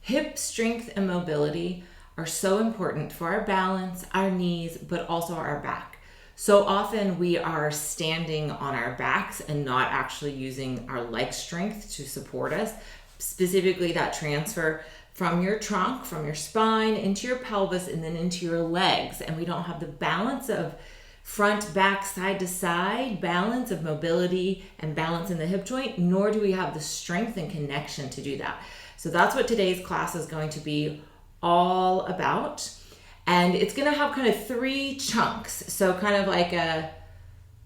Hip strength and mobility are so important for our balance, our knees, but also our back. So often we are standing on our backs and not actually using our leg strength to support us, specifically that transfer from your trunk, from your spine into your pelvis and then into your legs. And we don't have the balance of front, back, side to side, balance of mobility and balance in the hip joint, nor do we have the strength and connection to do that. So that's what today's class is going to be all about. And it's going to have kind of 3 chunks. So kind of like a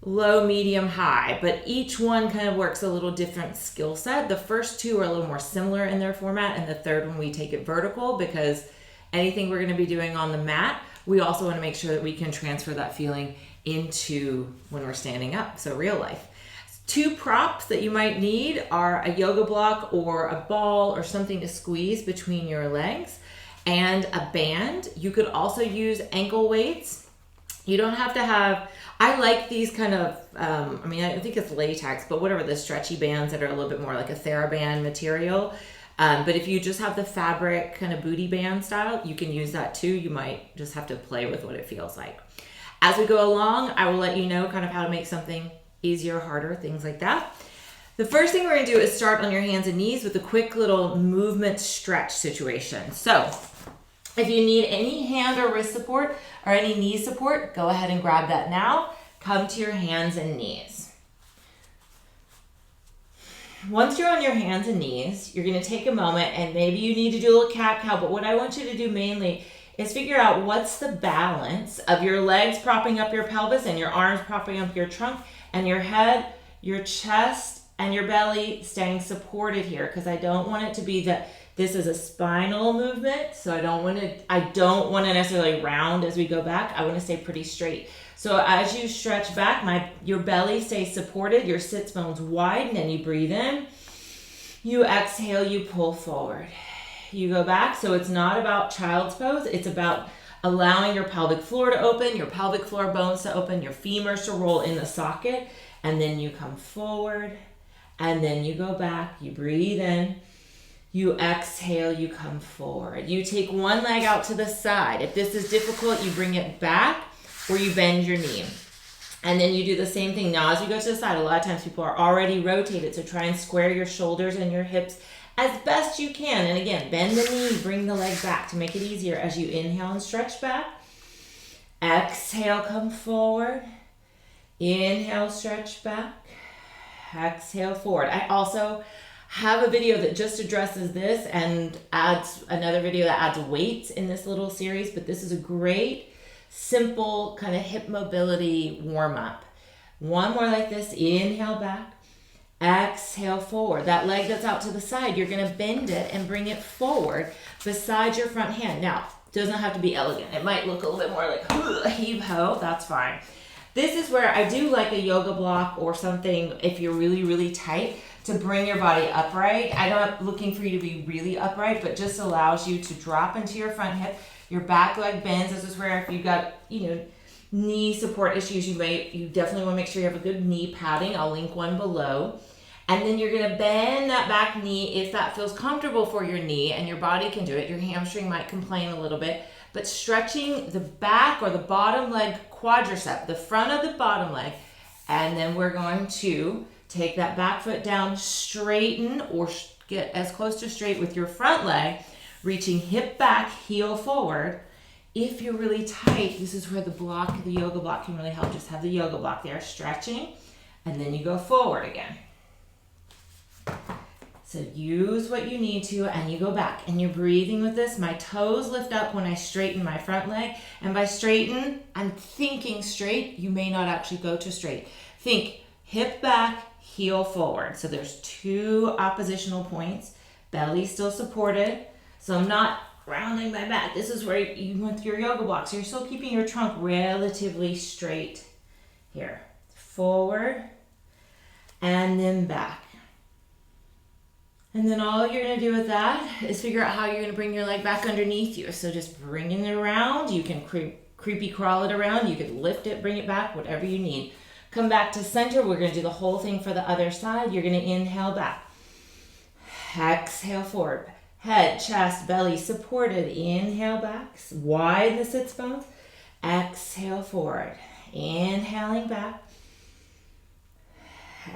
low, medium, high, but each one kind of works a little different skill set. The first 2 are a little more similar in their format, and the third one we take it vertical because anything we're going to be doing on the mat, we also want to make sure that we can transfer that feeling into when we're standing up, so real life. 2 props that you might need are a yoga block or a ball or something to squeeze between your legs and a band. You could also use ankle weights. You don't have to have, I like these kind of, I think it's latex, but whatever, the stretchy bands that are a little bit more like a TheraBand material. But if you just have the fabric kind of booty band style, you can use that too. You might just have to play with what it feels like. As we go along, I will let you know kind of how to make something easier, harder, things like that. The first thing we're going to do is start on your hands and knees with a quick little movement stretch situation. So if you need any hand or wrist support or any knee support, go ahead and grab that now. Come to your hands and knees. Once you're on your hands and knees, you're going to take a moment and maybe you need to do a little cat-cow, but what I want you to do mainly is figure out what's the balance of your legs propping up your pelvis and your arms propping up your trunk and your head, your chest, and your belly staying supported here, because I don't want it to be that this is a spinal movement, so I don't want to necessarily round as we go back. I want to stay pretty straight. So as you stretch back, your belly stays supported, your sits bones widen, and you breathe in. You exhale, you pull forward. You go back, so it's not about child's pose, it's about allowing your pelvic floor to open, your pelvic floor bones to open, your femurs to roll in the socket, and then you come forward, and then you go back, you breathe in, you exhale, you come forward. You take one leg out to the side. If this is difficult, you bring it back or you bend your knee. And then you do the same thing. Now, as you go to the side, a lot of times people are already rotated, so try and square your shoulders and your hips as best you can. And again, bend the knee, bring the leg back to make it easier as you inhale and stretch back. Exhale, come forward. Inhale, stretch back. Exhale, forward. I also have a video that just addresses this and adds another video that adds weights in this little series, but this is a great, simple kind of hip mobility warm-up. One more like this. Inhale back. Exhale forward. That leg that's out to the side, you're going to bend it and bring it forward beside your front hand. Now, it doesn't have to be elegant. It might look a little bit more like heave-ho. That's fine. This is where I do like a yoga block or something if you're really, really tight to bring your body upright. I'm not looking for you to be really upright, but just allows you to drop into your front hip. Your back leg bends. This is where if you've got, knee support issues, you definitely want to make sure you have a good knee padding. I'll link one below. And then you're going to bend that back knee if that feels comfortable for your knee and your body can do it. Your hamstring might complain a little bit, but stretching the back or the bottom leg quadricep, the front of the bottom leg, and then we're going to take that back foot down, straighten or get as close to straight with your front leg, reaching hip back, heel forward. If you're really tight, this is where the yoga block can really help. Just have the yoga block there, stretching, and then you go forward again. So use what you need to, and you go back, and you're breathing with this. My toes lift up when I straighten my front leg, and by straighten, I'm thinking straight. You may not actually go to straight. Think hip back, heel forward. So there's 2 oppositional points. Belly still supported, so I'm not rounding my back. This is where you went through your yoga block, so you're still keeping your trunk relatively straight here. Forward, and then back. And then all you're going to do with that is figure out how you're going to bring your leg back underneath you. So just bringing it around. You can creepy crawl it around. You can lift it, bring it back, whatever you need. Come back to center. We're going to do the whole thing for the other side. You're going to inhale back. Exhale forward. Head, chest, belly supported. Inhale back, widen the sits bones. Exhale forward. Inhaling back.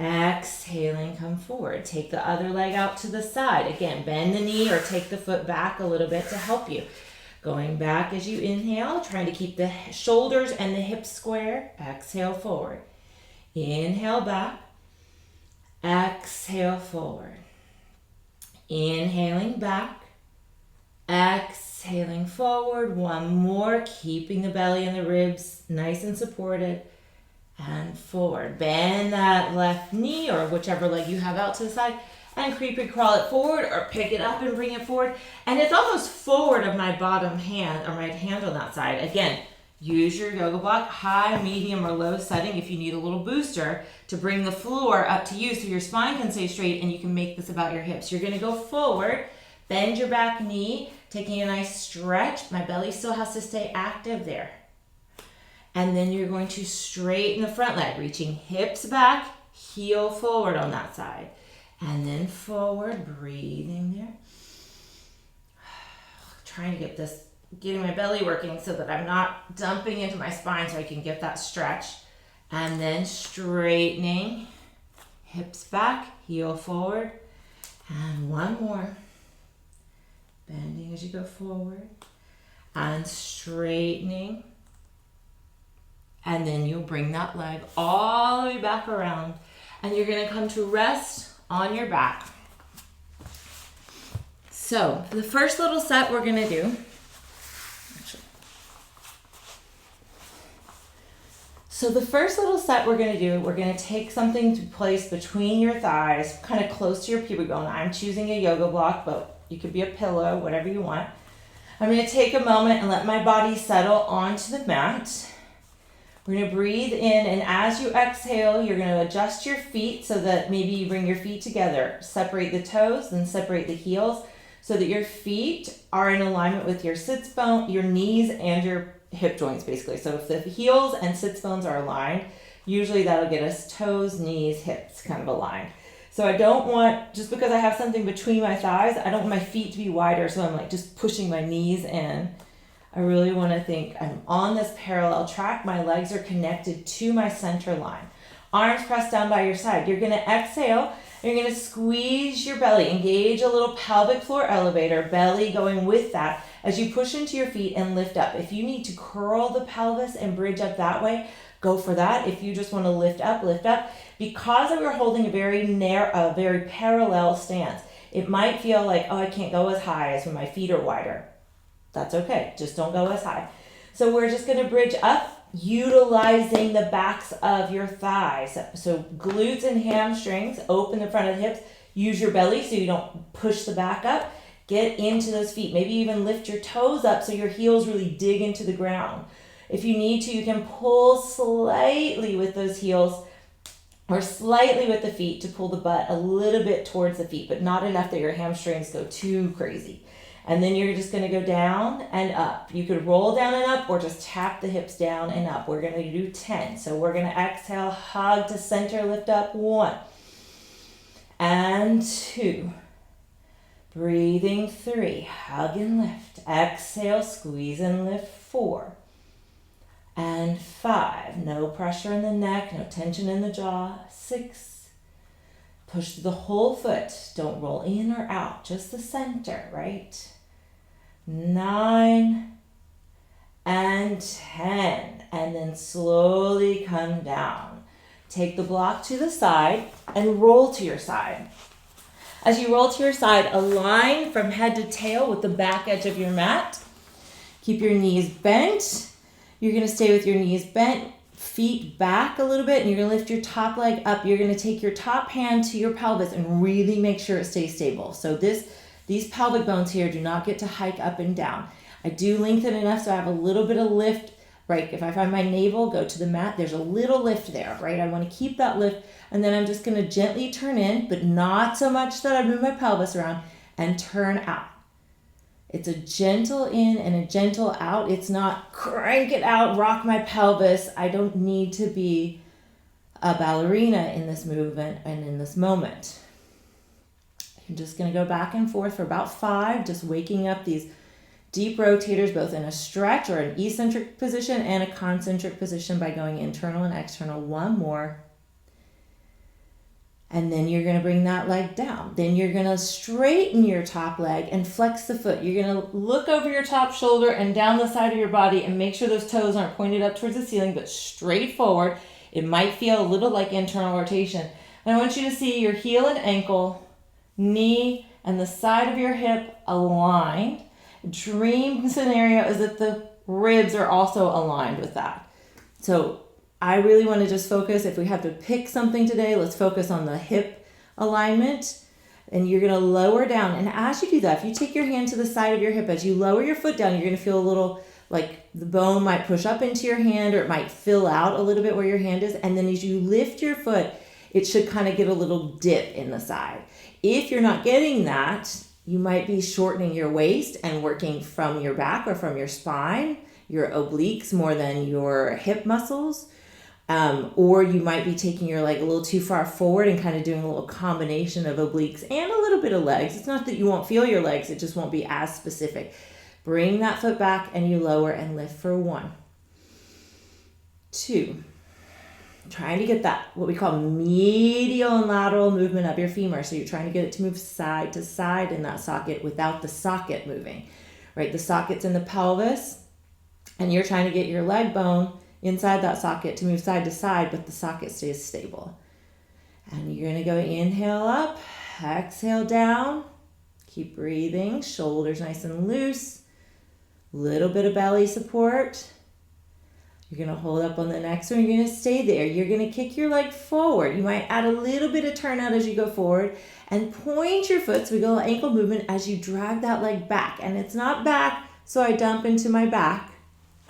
Exhaling, come forward. Take the other leg out to the side. Again, bend the knee or take the foot back a little bit to help you. Going back as you inhale, trying to keep the shoulders and the hips square. Exhale forward. Inhale back. Exhale forward. Inhaling back. Exhaling forward. One more, keeping the belly and the ribs nice and supported. And forward. Bend that left knee or whichever leg you have out to the side and creepy crawl it forward or pick it up and bring it forward. And it's almost forward of my bottom hand or right hand on that side. Again, use your yoga block, high, medium, or low setting if you need a little booster to bring the floor up to you so your spine can stay straight and you can make this about your hips. You're going to go forward, bend your back knee, taking a nice stretch. My belly still has to stay active there. And then you're going to straighten the front leg, reaching hips back, heel forward on that side. And then forward, breathing there. Trying to getting my belly working so that I'm not dumping into my spine so I can get that stretch. And then straightening, hips back, heel forward. And one more. Bending as you go forward. And straightening. And then you'll bring that leg all the way back around. And you're going to come to rest on your back. So the first little set we're going to do. We're going to take something to place between your thighs, kind of close to your pubic bone. I'm choosing a yoga block, but you could be a pillow, whatever you want. I'm going to take a moment and let my body settle onto the mat. We're going to breathe in, and as you exhale, you're going to adjust your feet so that maybe you bring your feet together. Separate the toes, then separate the heels so that your feet are in alignment with your sits bone, your knees, and your hip joints, basically. So if the heels and sits bones are aligned, usually that'll get us toes, knees, hips kind of aligned. So I don't want, just because I have something between my thighs, I don't want my feet to be wider, so I'm like just pushing my knees in. I really want to think I'm on this parallel track. My legs are connected to my center line. Arms pressed down by your side. You're going to exhale. You're going to squeeze your belly. Engage a little pelvic floor elevator, belly going with that as you push into your feet and lift up. If you need to curl the pelvis and bridge up that way, go for that. If you just want to lift up, lift up. Because we're holding a very narrow, very parallel stance, it might feel like, oh, I can't go as high as when my feet are wider. That's okay. Just don't go as high. So we're just going to bridge up, utilizing the backs of your thighs. So glutes and hamstrings, open the front of the hips. Use your belly so you don't push the back up. Get into those feet. Maybe even lift your toes up so your heels really dig into the ground. If you need to, you can pull slightly with those heels or slightly with the feet to pull the butt a little bit towards the feet, but not enough that your hamstrings go too crazy. And then you're just going to go down and up. You could roll down and up or just tap the hips down and up. We're going to do 10. So we're going to exhale, hug to center, lift up. 1 and 2. Breathing 3, hug and lift. Exhale, squeeze and lift. 4 and 5. No pressure in the neck, no tension in the jaw. 6. Push the whole foot. Don't roll in or out, just the center, right? 9 and 10. And then slowly come down. Take the block to the side and roll to your side. As you roll to your side, align from head to tail with the back edge of your mat. Keep your knees bent. You're going to stay with your knees bent, feet back a little bit, and you're going to lift your top leg up. You're going to take your top hand to your pelvis and really make sure it stays stable. So these pelvic bones here do not get to hike up and down. I do lengthen enough so I have a little bit of lift, right? If I find my navel, go to the mat, there's a little lift there, right? I want to keep that lift, and then I'm just going to gently turn in, but not so much that I move my pelvis around, and turn out. It's a gentle in and a gentle out. It's not crank it out, rock my pelvis. I don't need to be a ballerina in this movement and in this moment. I'm just going to go back and forth for about 5, just waking up these deep rotators, both in a stretch or an eccentric position and a concentric position by going internal and external. 1 more. And then you're going to bring that leg down. Then you're going to straighten your top leg and flex the foot. You're going to look over your top shoulder and down the side of your body and make sure those toes aren't pointed up towards the ceiling, but straight forward. It might feel a little like internal rotation. And I want you to see your heel and ankle, knee, and the side of your hip aligned. Dream scenario is that the ribs are also aligned with that. So I really want to just focus, if we have to pick something today, let's focus on the hip alignment. And you're going to lower down. And as you do that, if you take your hand to the side of your hip, as you lower your foot down, you're going to feel a little like the bone might push up into your hand, or it might fill out a little bit where your hand is. And then as you lift your foot, it should kind of get a little dip in the side. If you're not getting that, you might be shortening your waist and working from your back or from your spine, your obliques more than your hip muscles. Or you might be taking your leg a little too far forward and kind of doing a little combination of obliques and a little bit of legs. It's not that you won't feel your legs, it just won't be as specific. Bring that foot back and you lower and lift for 1, 2. Trying to get that, what we call medial and lateral movement of your femur. So you're trying to get it to move side to side in that socket without the socket moving, right? The socket's in the pelvis and you're trying to get your leg bone inside that socket to move side to side, but the socket stays stable. And you're going to go inhale up, exhale down. Keep breathing, shoulders nice and loose. Little bit of belly support. You're going to hold up on the next one. You're going to stay there. You're going to kick your leg forward. You might add a little bit of turnout as you go forward and point your foot. So we go ankle movement as you drag that leg back. And it's not back so I dump into my back.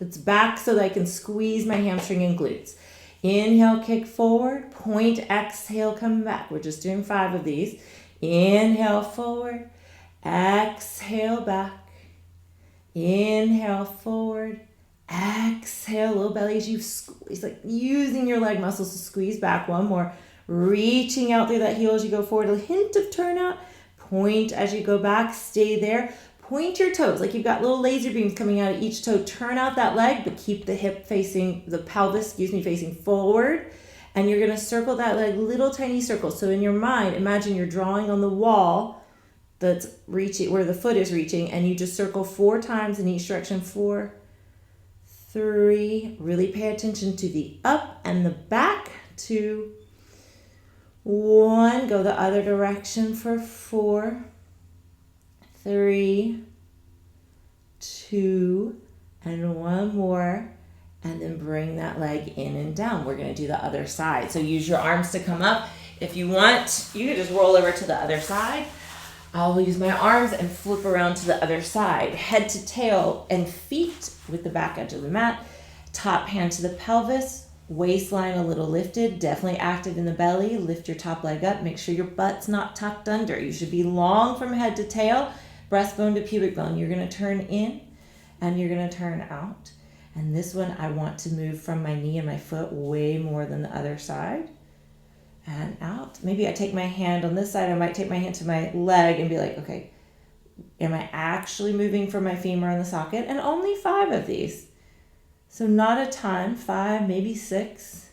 It's back so that I can squeeze my hamstring and glutes. Inhale, kick forward. Point, exhale, come back. We're just doing 5 of these. Inhale, forward. Exhale, back. Inhale, forward. Exhale, little belly as you squeeze, like using your leg muscles to squeeze back. 1 more. Reaching out through that heel as you go forward. A hint of turnout. Point as you go back. Stay there. Point your toes like you've got little laser beams coming out of each toe. Turn out that leg, but keep the hip facing, the pelvis, facing forward. And you're going to circle that leg, little tiny circles. So in your mind, imagine you're drawing on the wall that's reaching, where the foot is reaching, and you just circle 4 times in each direction. 4, 3, really pay attention to the up and the back. 2, 1, go the other direction for 4, 3, 2, and 1 more, and then bring that leg in and down. We're going to do the other side. So use your arms to come up. If you want, you can just roll over to the other side. I'll use my arms and flip around to the other side. Head to tail and feet with the back edge of the mat. Top hand to the pelvis. Waistline a little lifted, definitely active in the belly. Lift your top leg up. Make sure your butt's not tucked under. You should be long from head to tail, breastbone to pubic bone. You're going to turn in and you're going to turn out. And this one, I want to move from my knee and my foot way more than the other side. And out. Maybe I take my hand on this side. I might take my hand to my leg and be like, okay, am I actually moving from my femur on the socket? And only 5 of these. So not a ton, 5, maybe 6.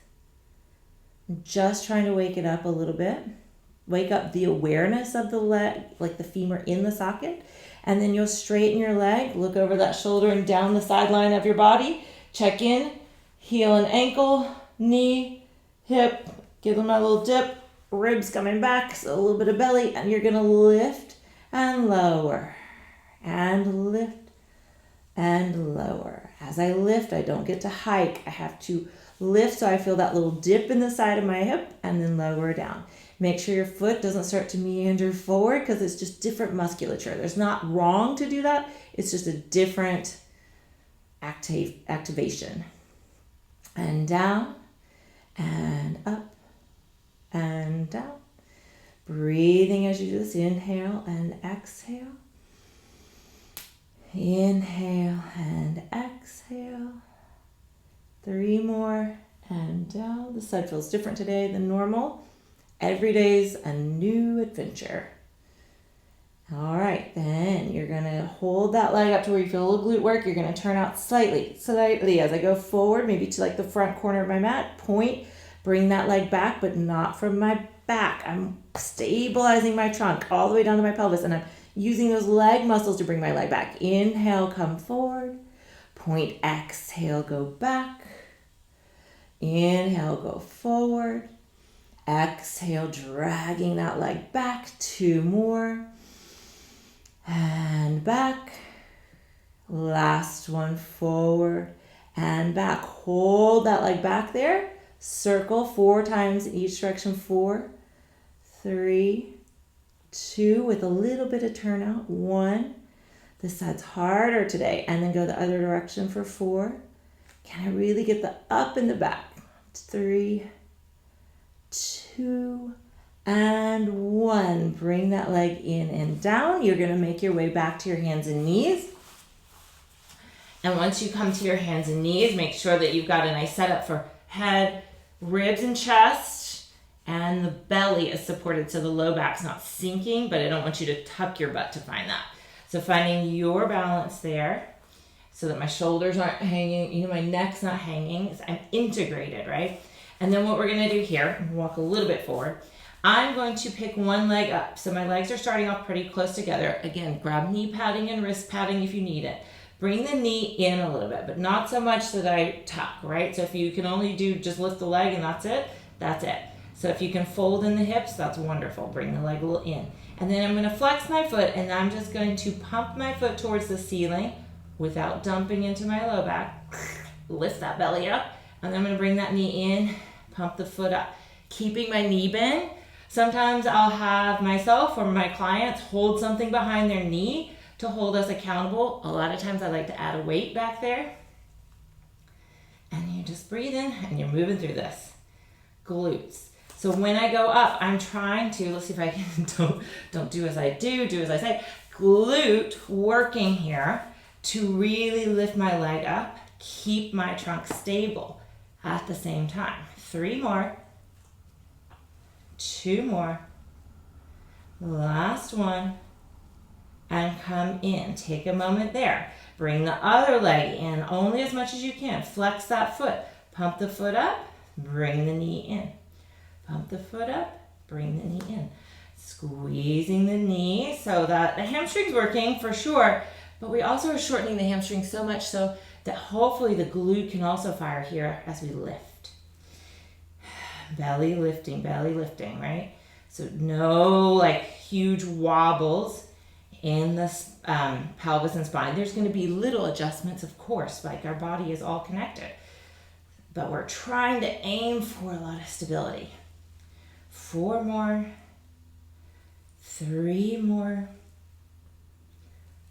Just trying to wake it up a little bit. Wake up the awareness of the leg, like the femur in the socket. And then you'll straighten your leg, look over that shoulder and down the sideline of your body. Check in, heel and ankle, knee, hip. Give them a little dip, ribs coming back, so a little bit of belly. And you're going to lift and lower and lift and lower. As I lift, I don't get to hike. I have to lift so I feel that little dip in the side of my hip and then lower down. Make sure your foot doesn't start to meander forward because it's just different musculature. There's not wrong to do that. It's just a different activation. And down and up and down. Breathing as you do this. Inhale and exhale. Inhale and exhale. 3 more and down. This side feels different today than normal. Every day's a new adventure. All right, then you're gonna hold that leg up to where you feel a little glute work. You're gonna turn out slightly as I go forward, maybe to like the front corner of my mat, point, bring that leg back, but not from my back. I'm stabilizing my trunk all the way down to my pelvis, and I'm using those leg muscles to bring my leg back. Inhale, come forward, point, exhale, go back. Inhale, go forward. Exhale, dragging that leg back. 2 more. And back. Last one, forward and back. Hold that leg back there. Circle 4 times in each direction. 4, 3, 2, with a little bit of turnout. 1. This side's harder today. And then go the other direction for 4. Can I really get the up and the back? 3, 2, and 1. Bring that leg in and down. You're going to make your way back to your hands and knees. And once you come to your hands and knees, make sure that you've got a nice setup for head, ribs, and chest, and the belly is supported so the low back's not sinking, but I don't want you to tuck your butt to find that. So finding your balance there so that my shoulders aren't hanging, my neck's not hanging. I'm integrated, right? And then what we're going to do here, walk a little bit forward. I'm going to pick one leg up. So my legs are starting off pretty close together. Again, grab knee padding and wrist padding if you need it. Bring the knee in a little bit, but not so much that I tuck, right? So if you can only just lift the leg and that's it, that's it. So if you can fold in the hips, that's wonderful. Bring the leg a little in. And then I'm going to flex my foot, and I'm just going to pump my foot towards the ceiling without dumping into my low back. Lift that belly up, and then I'm going to bring that knee in, pump the foot up. Keeping my knee bend. Sometimes I'll have myself or my clients hold something behind their knee to hold us accountable. A lot of times I like to add a weight back there. And you just breathe in and you're moving through this. Glutes. So when I go up, I'm trying to, let's see if I can, don't do as I do as I say. Glute working here to really lift my leg up, keep my trunk stable at the same time. 3 more. 2 more. Last one. And come in. Take a moment there. Bring the other leg in only as much as you can. Flex that foot. Pump the foot up. Bring the knee in. Pump the foot up. Bring the knee in. Squeezing the knee so that the hamstring's working for sure, but we also are shortening the hamstring so much so that hopefully the glute can also fire here as we lift. Belly lifting, right? So no like huge wobbles in the pelvis and spine. There's going to be little adjustments, of course, like our body is all connected. But we're trying to aim for a lot of stability. 4 more. 3 more.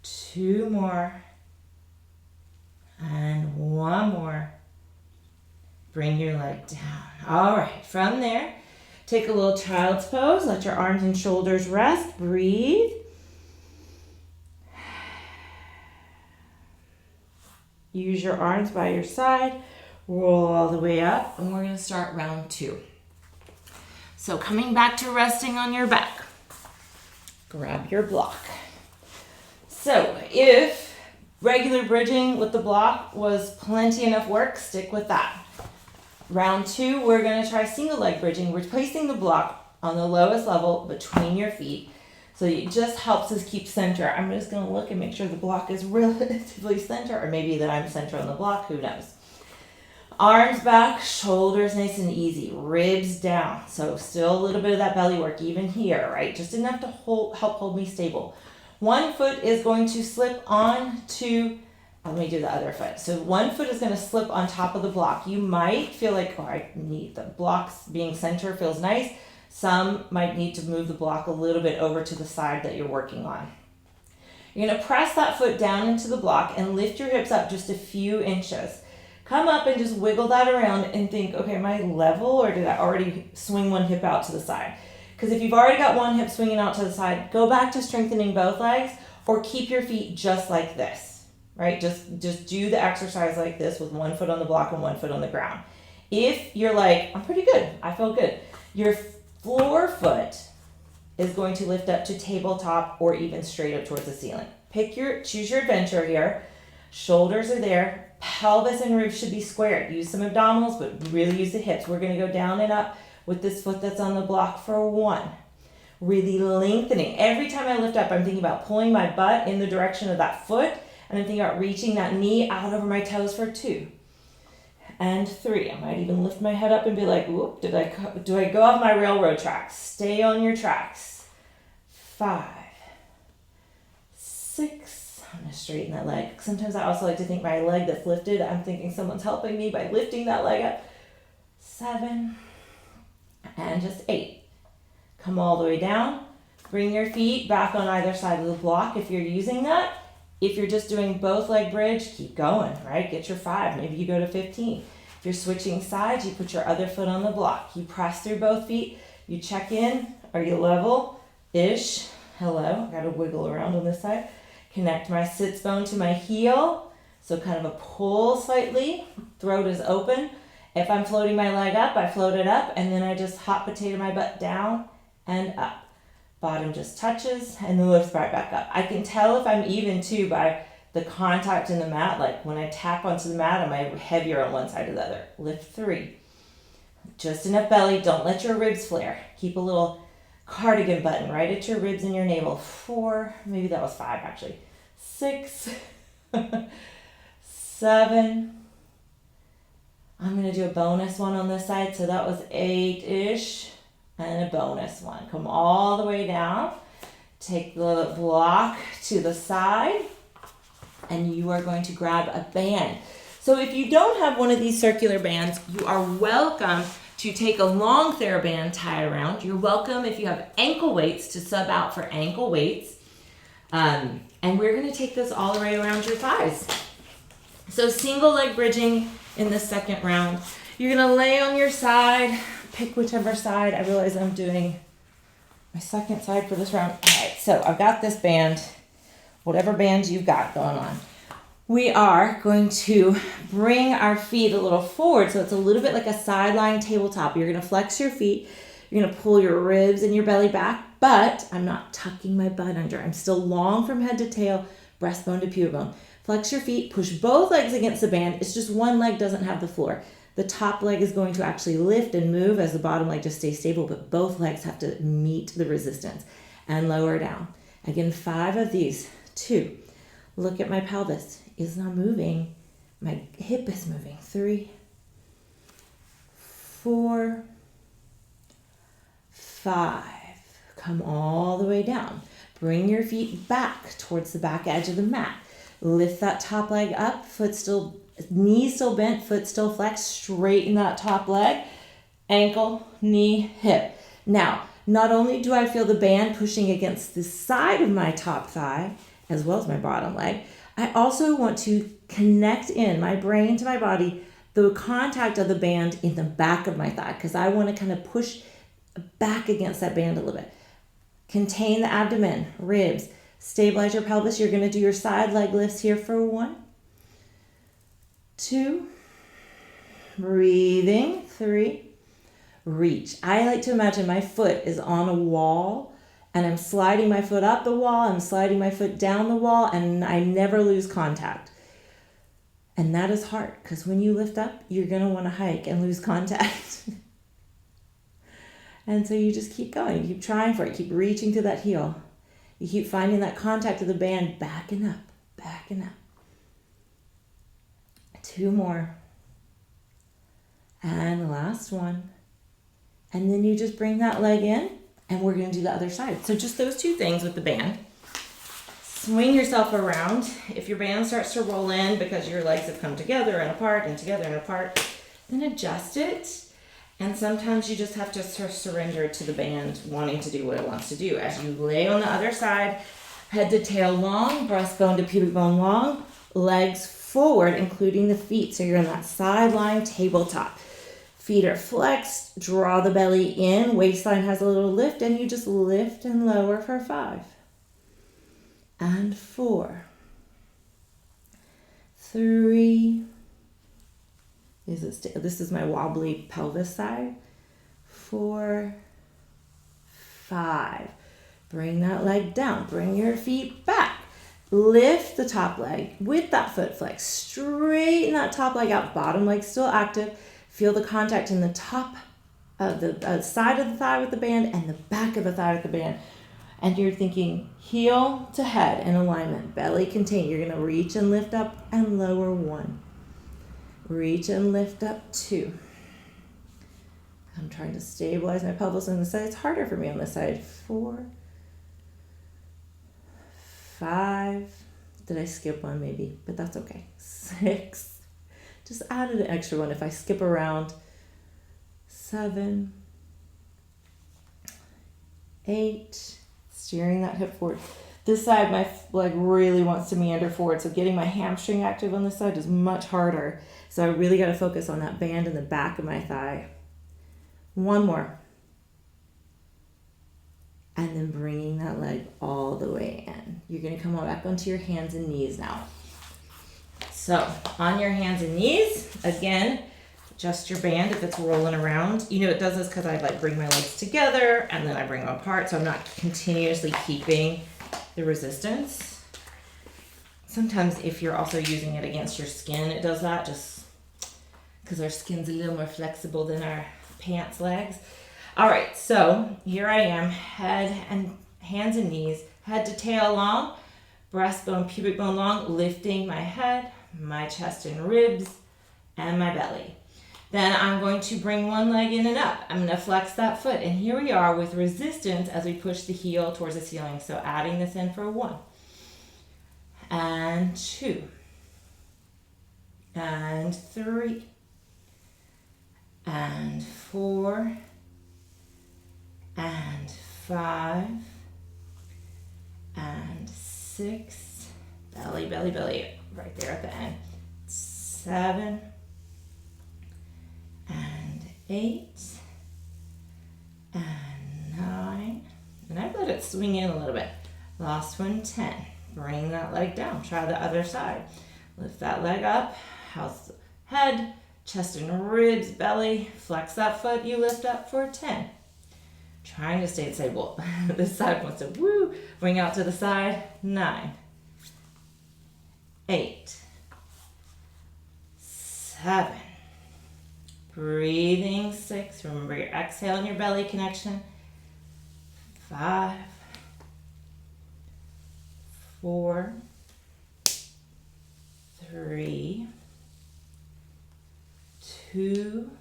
2 more. And 1 more. Bring your leg down. All right, from there, take a little child's pose. Let your arms and shoulders rest. Breathe. Use your arms by your side. Roll all the way up, and we're going to start round 2. So coming back to resting on your back. Grab your block. So if regular bridging with the block was plenty enough work, stick with that. Round 2, we're going to try single leg bridging. We're placing the block on the lowest level between your feet. So it just helps us keep center. I'm just going to look and make sure the block is relatively center, or maybe that I'm center on the block, who knows. Arms back, shoulders nice and easy, ribs down. So still a little bit of that belly work even here, right? Just enough to help hold me stable. One foot is going to slip onto, let me do the other foot. So one foot is going to slip on top of the block. You might feel like, oh, I need the blocks being center feels nice. Some might need to move the block a little bit over to the side that you're working on. You're going to press that foot down into the block and lift your hips up just a few inches. Come up and just wiggle that around and think, okay, am I level or did I already swing one hip out to the side? Because if you've already got one hip swinging out to the side, go back to strengthening both legs or keep your feet just like this, right? Just do the exercise like this with one foot on the block and one foot on the ground. If you're like, I'm pretty good, I feel good, your floor foot is going to lift up to tabletop or even straight up towards the ceiling. Choose your adventure here. Shoulders are there. Pelvis and ribs should be squared. Use some abdominals, but really use the hips. We're going to go down and up with this foot that's on the block for 1. Really lengthening. Every time I lift up, I'm thinking about pulling my butt in the direction of that foot, and I'm thinking about reaching that knee out over my toes for 2. And 3. I might even lift my head up and be like, whoop, do I go off my railroad tracks? Stay on your tracks. 5, 6. I'm going to straighten that leg. Sometimes I also like to think my leg that's lifted, I'm thinking someone's helping me by lifting that leg up. 7, and just 8. Come all the way down. Bring your feet back on either side of the block if you're using that. If you're just doing both leg bridge, keep going, right? Get your 5. Maybe you go to 15. If you're switching sides, you put your other foot on the block. You press through both feet. You check in. Are you level-ish? Hello. I got to wiggle around on this side. Connect my sits bone to my heel. So kind of a pull slightly. Throat is open. If I'm floating my leg up, I float it up, and then I just hot potato my butt down and up. Bottom just touches and then lifts right back up. I can tell if I'm even too by the contact in the mat. Like when I tap onto the mat, am I heavier on one side or the other? Lift 3. Just enough belly. Don't let your ribs flare. Keep a little cardigan button right at your ribs and your navel. 4. Maybe that was 5 actually. 6. 7. I'm going to do a bonus one on this side. So that was 8-ish. And a bonus one. Come all the way down. Take the block to the side. And you are going to grab a band. So if you don't have one of these circular bands, you are welcome to take a long TheraBand, tie around. You're welcome if you have ankle weights to sub out for ankle weights. And we're going to take this all the way around your thighs. So single leg bridging in the second round. You're going to lay on your side. Pick whichever side. I realize I'm doing my second side for this round. All right, so I've got this band, whatever band you've got going on. We are going to bring our feet a little forward, so it's a little bit like a sideline tabletop. You're going to flex your feet. You're going to pull your ribs and your belly back, but I'm not tucking my butt under. I'm still long from head to tail, breastbone to pubic bone. Flex your feet, push both legs against the band. It's just one leg doesn't have the floor. The top leg is going to actually lift and move as the bottom leg just stays stable, but both legs have to meet the resistance and lower down. Again, 5 of these. 2. Look at my pelvis. It's not moving. My hip is moving. 3, 4, 5. Come all the way down. Bring your feet back towards the back edge of the mat. Lift that top leg up, knee still bent, foot still flexed, straighten that top leg, ankle, knee, hip. Now, not only do I feel the band pushing against the side of my top thigh, as well as my bottom leg, I also want to connect in my brain to my body, the contact of the band in the back of my thigh, because I want to kind of push back against that band a little bit. Contain the abdomen, ribs, stabilize your pelvis. You're going to do your side leg lifts here for 1, 2, breathing, 3, reach. I like to imagine my foot is on a wall and I'm sliding my foot up the wall, I'm sliding my foot down the wall, and I never lose contact. And that is hard because when you lift up, you're going to want to hike and lose contact. And so you just keep going, you keep trying for it, keep reaching to that heel. You keep finding that contact of the band, backing up, backing up. 2 more. And the last one. And then you just bring that leg in, and we're going to do the other side. So just those 2 things with the band. Swing yourself around. If your band starts to roll in because your legs have come together and apart and together and apart, then adjust it. And sometimes you just have to sort of surrender to the band wanting to do what it wants to do. As you lay on the other side, head to tail long, breastbone to pubic bone long, legs forward, including the feet. So you're in that sideline tabletop. Feet are flexed, draw the belly in, waistline has a little lift, and you just lift and lower for 5. And 4. 3. This is my wobbly pelvis side. 4, 5. Bring that leg down. Bring your feet back. Lift the top leg with that foot flex. Straighten that top leg out. Bottom leg still active. Feel the contact in the top of the side of the thigh with the band and the back of the thigh with the band. And you're thinking heel to head in alignment. Belly contained. You're going to reach and lift up and lower 1. Reach and lift up 2. I'm trying to stabilize my pelvis on the side. It's harder for me on this side. 4. 5. Did I skip one maybe? But that's okay. 6. Just added an extra one if I skip around. 7. 8. Steering that hip forward. This side, my leg really wants to meander forward, so getting my hamstring active on this side is much harder. So I really got to focus on that band in the back of my thigh. 1 more. And then bringing that leg all the way in. You're going to come on back onto your hands and knees now. So on your hands and knees, again, adjust your band if it's rolling around. You know, it does this because I like bring my legs together and then I bring them apart, so I'm not continuously keeping the resistance. Sometimes if you're also using it against your skin, it does that just because our skin's a little more flexible than our pants legs. All right, so here I am, head and hands and knees, head to tail long, breastbone, pubic bone long, lifting my head, my chest and ribs, and my belly. Then I'm going to bring one leg in and up. I'm going to flex that foot, and here we are with resistance as we push the heel towards the ceiling. So adding this in for 1, and 2, and 3, and 4, and 5, and 6, belly, belly, belly, right there at the end, 7, and 8, and 9, and I've let it swing in a little bit. Last one, 10. Bring that leg down. Try the other side. Lift that leg up. House head, chest and ribs, belly. Flex that foot. You lift up for 10. Trying to stay stable. This side wants to woo. Bring out to the side. 9, 8, 7. Breathing. 6. Remember your exhale and your belly connection. 5, 4, 3, 2,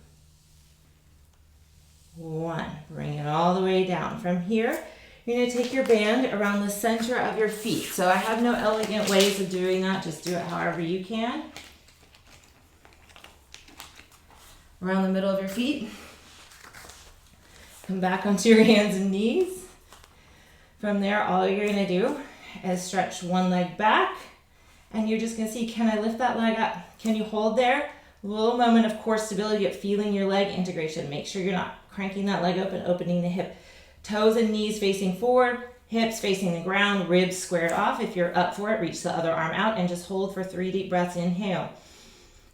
1. Bring it all the way down. From here, you're going to take your band around the center of your feet. So I have no elegant ways of doing that. Just do it however you can. Around the middle of your feet. Come back onto your hands and knees. From there, all you're going to do is stretch one leg back, and you're just going to see, can I lift that leg up? Can you hold there? A little moment of core stability of feeling your leg integration. Make sure you're not cranking that leg up and opening the hip. Toes and knees facing forward, hips facing the ground, ribs squared off. If you're up for it, reach the other arm out and just hold for 3 deep breaths. Inhale.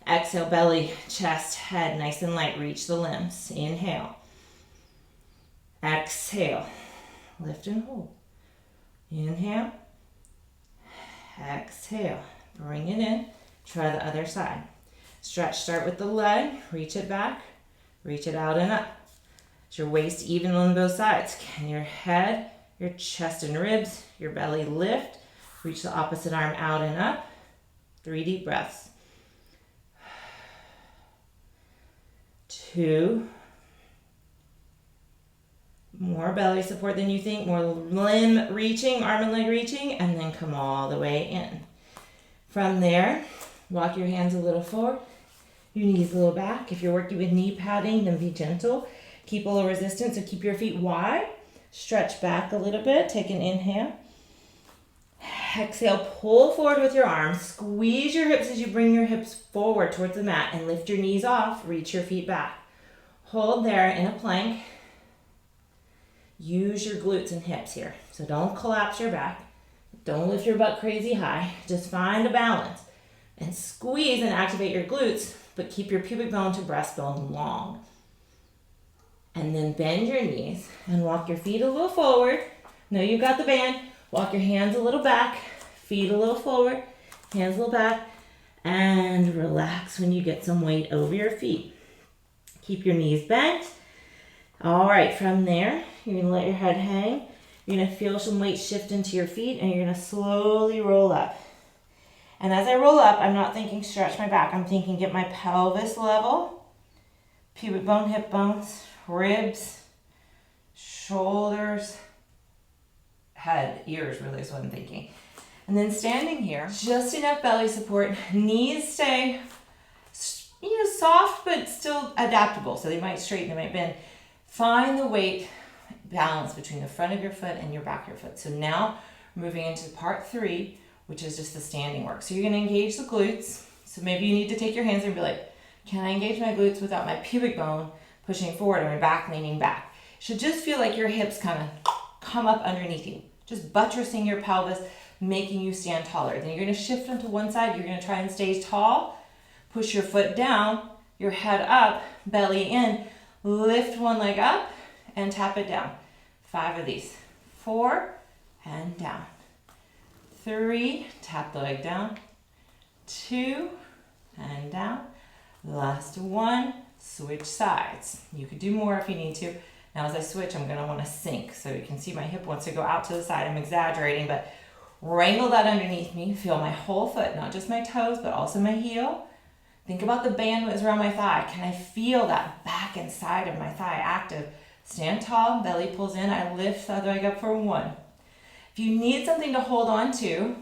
Exhale, belly, chest, head, nice and light. Reach the limbs. Inhale. Exhale. Lift and hold. Inhale. Exhale. Bring it in. Try the other side. Stretch, start with the leg. Reach it back. Reach it out and up. Is your waist even on both sides? Can your head, your chest and ribs, your belly lift? Reach the opposite arm out and up. 3 deep breaths. 2. More belly support than you think. More limb reaching, arm and leg reaching, and then come all the way in. From there, walk your hands a little forward, your knees a little back. If you're working with knee padding, then be gentle. Keep a little resistance, so keep your feet wide. Stretch back a little bit. Take an inhale. Exhale, pull forward with your arms. Squeeze your hips as you bring your hips forward towards the mat and lift your knees off. Reach your feet back. Hold there in a plank. Use your glutes and hips here. So don't collapse your back. Don't lift your butt crazy high. Just find a balance. And squeeze and activate your glutes, but keep your pubic bone to breastbone long. And then bend your knees and walk your feet a little forward. Now you've got the band. Walk your hands a little back, feet a little forward, hands a little back, and relax when you get some weight over your feet. Keep your knees bent. All right, from there, you're gonna let your head hang. You're gonna feel some weight shift into your feet, and you're gonna slowly roll up. And as I roll up, I'm not thinking stretch my back. I'm thinking get my pelvis level, pubic bone, hip bones, ribs, shoulders, head, ears really is what I'm thinking. And then standing here, just enough belly support. Knees stay, soft but still adaptable. So they might straighten, they might bend. Find the weight balance between the front of your foot and your back of your foot. So now moving into part 3, which is just the standing work. So you're going to engage the glutes. So maybe you need to take your hands and be like, can I engage my glutes without my pubic bone pushing forward and my back leaning back? It should just feel like your hips kind of come up underneath you, just buttressing your pelvis, making you stand taller. Then you're going to shift onto one side. You're going to try and stay tall. Push your foot down, your head up, belly in. Lift one leg up and tap it down. 5 of these. 4 and down. 3, tap the leg down. 2 and down. Last one, switch sides. You could do more if you need to. Now as I switch, I'm gonna wanna sink. So you can see my hip wants to go out to the side. I'm exaggerating, but wrangle that underneath me. Feel my whole foot, not just my toes, but also my heel. Think about the band that's around my thigh. Can I feel that back and side of my thigh active? Stand tall, belly pulls in. I lift the other leg up for 1. If you need something to hold on to,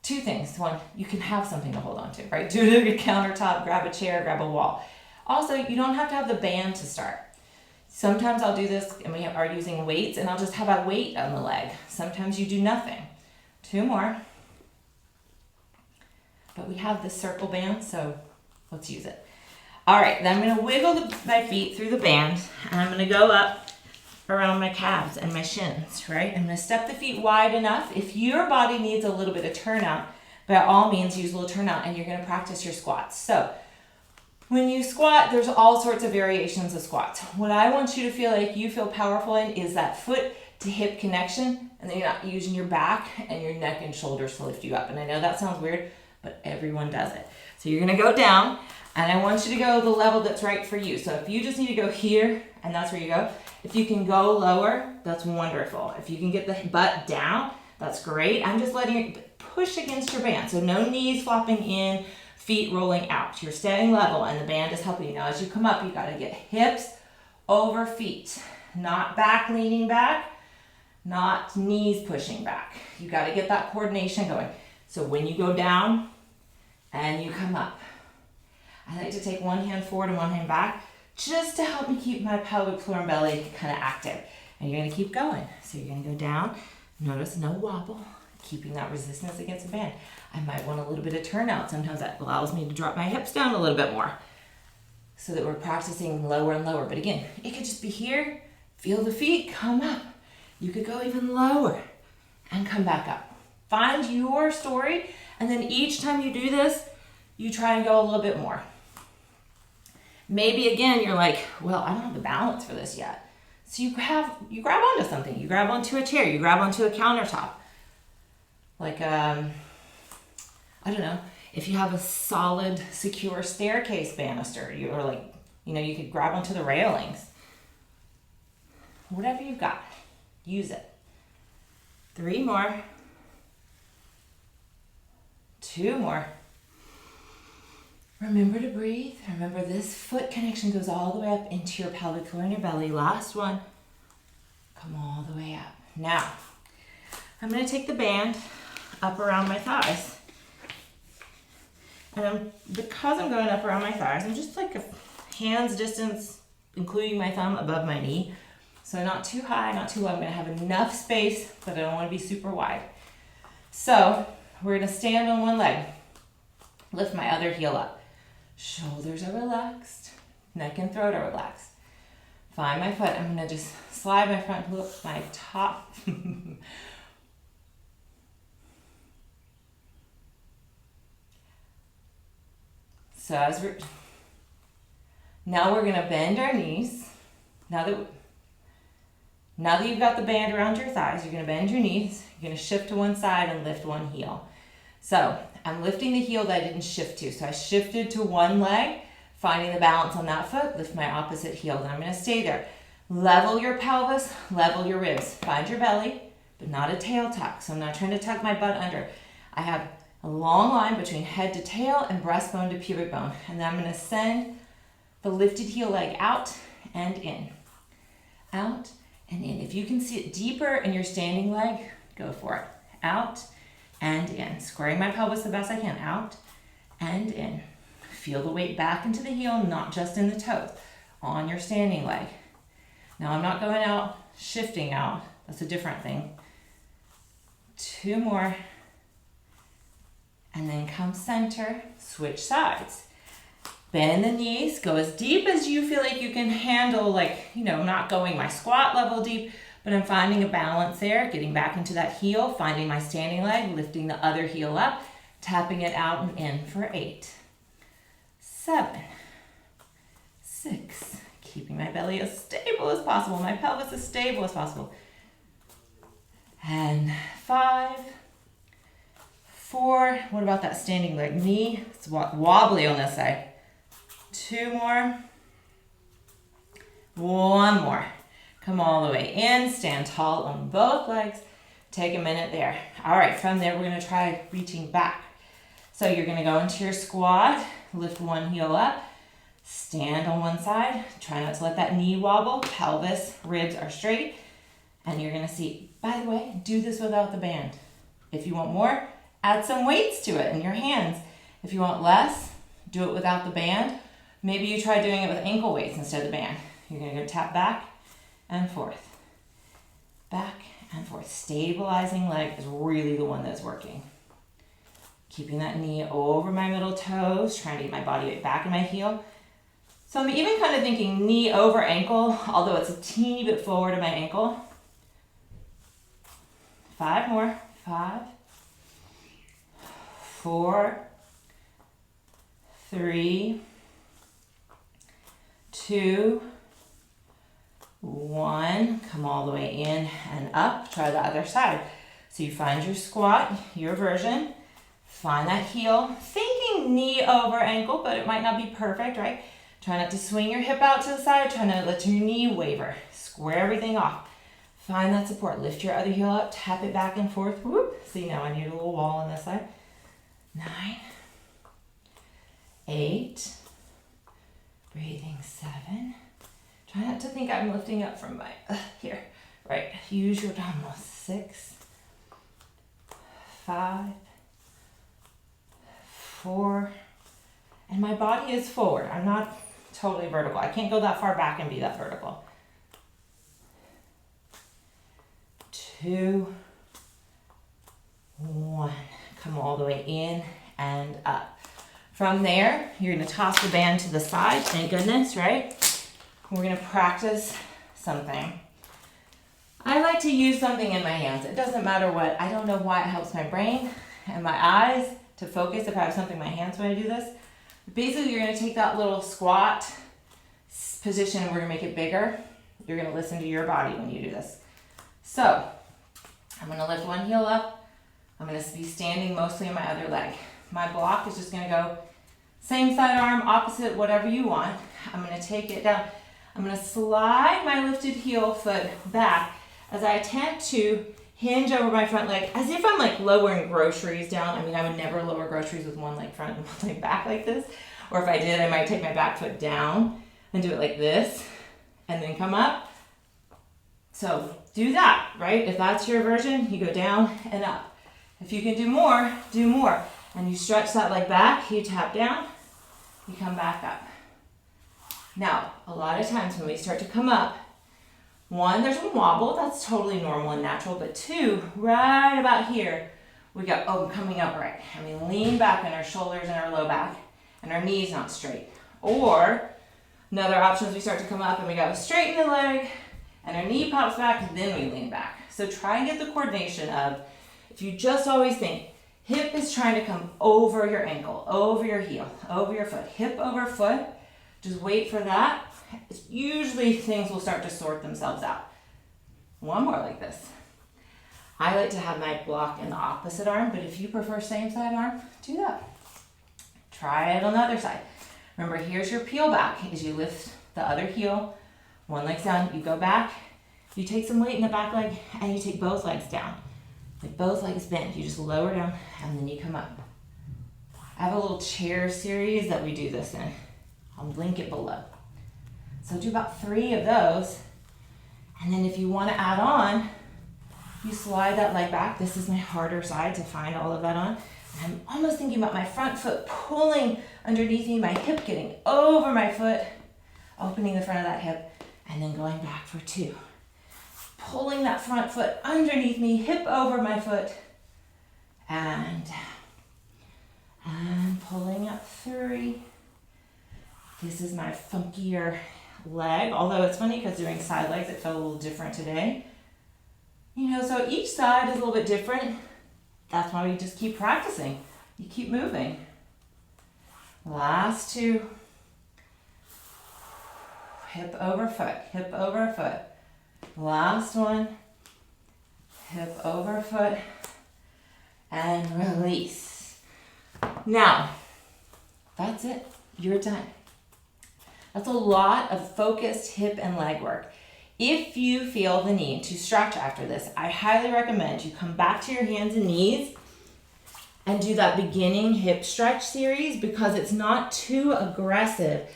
2 things. 1, you can have something to hold on to, right? Do it at your countertop, grab a chair, grab a wall. Also, you don't have to have the band to start. Sometimes I'll do this and we are using weights and I'll just have a weight on the leg. Sometimes you do nothing. 2 more. But we have this circle band, so let's use it. All right, then I'm gonna wiggle my feet through the band and I'm gonna go up around my calves and my shins, right? I'm gonna step the feet wide enough. If your body needs a little bit of turnout, by all means use a little turnout and you're gonna practice your squats. So when you squat, there's all sorts of variations of squats. What I want you to feel like you feel powerful in is that foot to hip connection, and then you're not using your back and your neck and shoulders to lift you up. And I know that sounds weird, but everyone does it. So you're gonna go down, and I want you to go the level that's right for you. So if you just need to go here, and that's where you go. If you can go lower, that's wonderful. If you can get the butt down, that's great. I'm just letting you push against your band. So no knees flopping in, feet rolling out. You're staying level, and the band is helping you. Now as you come up, you gotta get hips over feet. Not back leaning back, not knees pushing back. You gotta get that coordination going. So when you go down and you come up, I like to take one hand forward and one hand back just to help me keep my pelvic floor and belly kind of active. And you're gonna keep going. So you're gonna go down, notice no wobble, keeping that resistance against the band. I might want a little bit of turnout. Sometimes that allows me to drop my hips down a little bit more so that we're practicing lower and lower. But again, it could just be here, feel the feet, come up. You could go even lower and come back up. Find your story, and then each time you do this, you try and go a little bit more. Maybe again, you're like, well, I don't have the balance for this yet. So you grab onto something. You grab onto a chair, you grab onto a countertop. Like, I don't know, if you have a solid, secure staircase banister, you could grab onto the railings. Whatever you've got, use it. 3 more. 2 more. Remember to breathe. Remember this foot connection goes all the way up into your pelvic floor and your belly. Last one. Come all the way up. Now, I'm going to take the band up around my thighs. And because I'm going up around my thighs, I'm just like a hand's distance, including my thumb, above my knee. So not too high, not too low. I'm going to have enough space, but I don't want to be super wide. So we're going to stand on one leg. Lift my other heel up. Shoulders are relaxed. Neck and throat are relaxed. Find my foot. I'm going to just slide my front, look my top. So now we're going to bend our knees. Now that Now that you've got the band around your thighs, you're gonna bend your knees, you're gonna shift to one side and lift one heel. So I'm lifting the heel that I didn't shift to. So I shifted to one leg, finding the balance on that foot, lift my opposite heel, and I'm gonna stay there. Level your pelvis, level your ribs. Find your belly, but not a tail tuck. So I'm not trying to tuck my butt under. I have a long line between head to tail and breastbone to pubic bone. And then I'm gonna send the lifted heel leg out and in. Out and in. If you can see it deeper in your standing leg, go for it. Out and in. Squaring my pelvis the best I can. Out and in. Feel the weight back into the heel, not just in the toes, on your standing leg. Now I'm not going out, shifting out. That's a different thing. 2 more. And then come center, switch sides. Bend the knees, go as deep as you feel like you can handle, like, not going my squat level deep, but I'm finding a balance there, getting back into that heel, finding my standing leg, lifting the other heel up, tapping it out and in for 8, 7, 6, keeping my belly as stable as possible, my pelvis as stable as possible, and 5, 4, what about that standing leg? Knee, it's wobbly on this side. 2 more, 1 more. Come all the way in, stand tall on both legs. Take a minute there. All right, from there, we're gonna try reaching back. So you're gonna go into your squat, lift one heel up, stand on one side. Try not to let that knee wobble, pelvis, ribs are straight. And you're gonna see, by the way, do this without the band. If you want more, add some weights to it in your hands. If you want less, do it without the band. Maybe you try doing it with ankle weights instead of the band. You're gonna go tap back and forth. Back and forth. Stabilizing leg is really the one that's working. Keeping that knee over my middle toes, trying to get my body weight back in my heel. So I'm even kind of thinking knee over ankle, although it's a teeny bit forward of my ankle. 5 more. 5, 4, 3, 2, 1. Come all the way in and up. Try the other side. So you find your squat, your version. Find that heel. Thinking knee over ankle, but it might not be perfect, right? Try not to swing your hip out to the side. Try not to let your knee waver. Square everything off. Find that support. Lift your other heel up. Tap it back and forth. Whoop. See, now I need a little wall on this side. 9, 8. Breathing. 7. Try not to think I'm lifting up from my, here. Right. Use your abdominals. 6, 5, 4. And my body is forward. I'm not totally vertical. I can't go that far back and be that vertical. 2, 1. Come all the way in and up. From there, you're going to toss the band to the side. Thank goodness, right? We're going to practice something. I like to use something in my hands. It doesn't matter what. I don't know why it helps my brain and my eyes to focus if I have something in my hands when I do this. Basically, you're going to take that little squat position and we're going to make it bigger. You're going to listen to your body when you do this. So, I'm going to lift one heel up. I'm going to be standing mostly on my other leg. My block is just going to go same side arm, opposite, whatever you want. I'm going to take it down. I'm going to slide my lifted heel foot back as I attempt to hinge over my front leg as if I'm like lowering groceries down. I mean, I would never lower groceries with one leg front and one leg back like this. Or if I did, I might take my back foot down and do it like this and then come up. So do that, right? If that's your version, you go down and up. If you can do more, do more. And you stretch that leg back, you tap down, you come back up. Now, a lot of times when we start to come up, 1, there's a wobble, that's totally normal and natural, but 2, right about here, we go, oh, coming up right. And we lean back on our shoulders and our low back, and our knees not straight. Or, another option is we start to come up and we go straighten the leg, and our knee pops back, and then we lean back. So try and get the coordination of, if you just always think, hip is trying to come over your ankle, over your heel, over your foot, hip over foot, just wait for that. Usually things will start to sort themselves out. One more like this. I like to have my block in the opposite arm, but if you prefer same side arm, do that. Try it on the other side. Remember, here's your peel back. As you lift the other heel, one leg's down, you go back, you take some weight in the back leg, and you take both legs down. Like both legs bend. You just lower down, and then you come up. I have a little chair series that we do this in. I'll link it below. So do about 3 of those. And then if you want to add on, you slide that leg back. This is my harder side to find all of that on. I'm almost thinking about my front foot pulling underneath me, my hip getting over my foot, opening the front of that hip, and then going back for 2. Pulling that front foot underneath me, hip over my foot, and pulling up 3. This is my funkier leg, although it's funny because doing side legs, it felt a little different today. You know, so each side is a little bit different. That's why we just keep practicing. You keep moving. Last 2. Hip over foot, hip over foot. Last one. Hip over foot. And release. Now, that's it. You're done. That's a lot of focused hip and leg work. If you feel the need to stretch after this, I highly recommend you come back to your hands and knees and do that beginning hip stretch series, because it's not too aggressive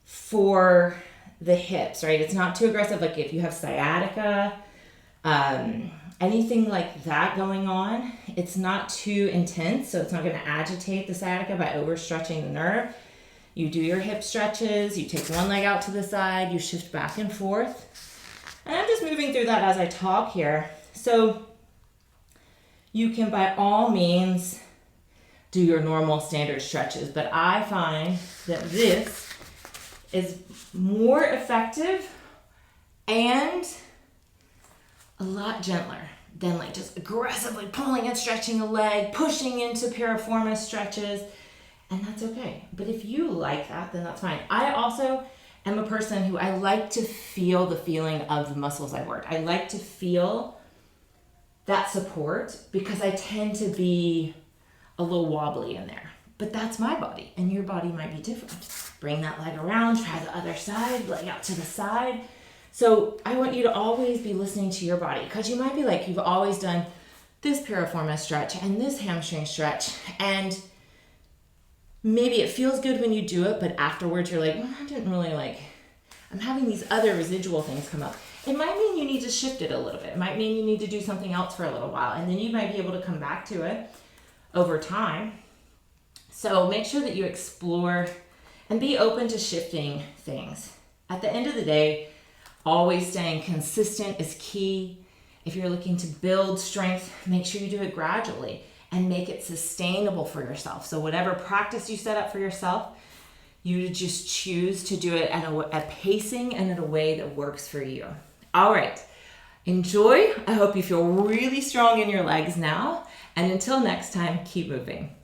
for the hips, right? It's not too aggressive. Like if you have sciatica, anything like that going on, it's not too intense. So it's not going to agitate the sciatica by overstretching the nerve. You do your hip stretches, you take one leg out to the side, you shift back and forth. And I'm just moving through that as I talk here. So you can by all means do your normal standard stretches, but I find that this is more effective and a lot gentler than like just aggressively pulling and stretching a leg, pushing into piriformis stretches. And that's okay. But if you like that, then that's fine. I also am a person who I like to feel the feeling of the muscles I work. I like to feel that support because I tend to be a little wobbly in there. But that's my body, and your body might be different. Bring that leg around, try the other side, leg out to the side. So I want you to always be listening to your body, because you might be like, you've always done this piriformis stretch and this hamstring stretch, and maybe it feels good when you do it, but afterwards you're like, well, I didn't really I'm having these other residual things come up. It might mean you need to shift it a little bit. It might mean you need to do something else for a little while, and then you might be able to come back to it over time. So make sure that you explore and be open to shifting things. At the end of the day, always staying consistent is key. If you're looking to build strength, make sure you do it gradually and make it sustainable for yourself. So whatever practice you set up for yourself, you just choose to do it at a pacing and in a way that works for you. All right, enjoy. I hope you feel really strong in your legs now. And until next time, keep moving.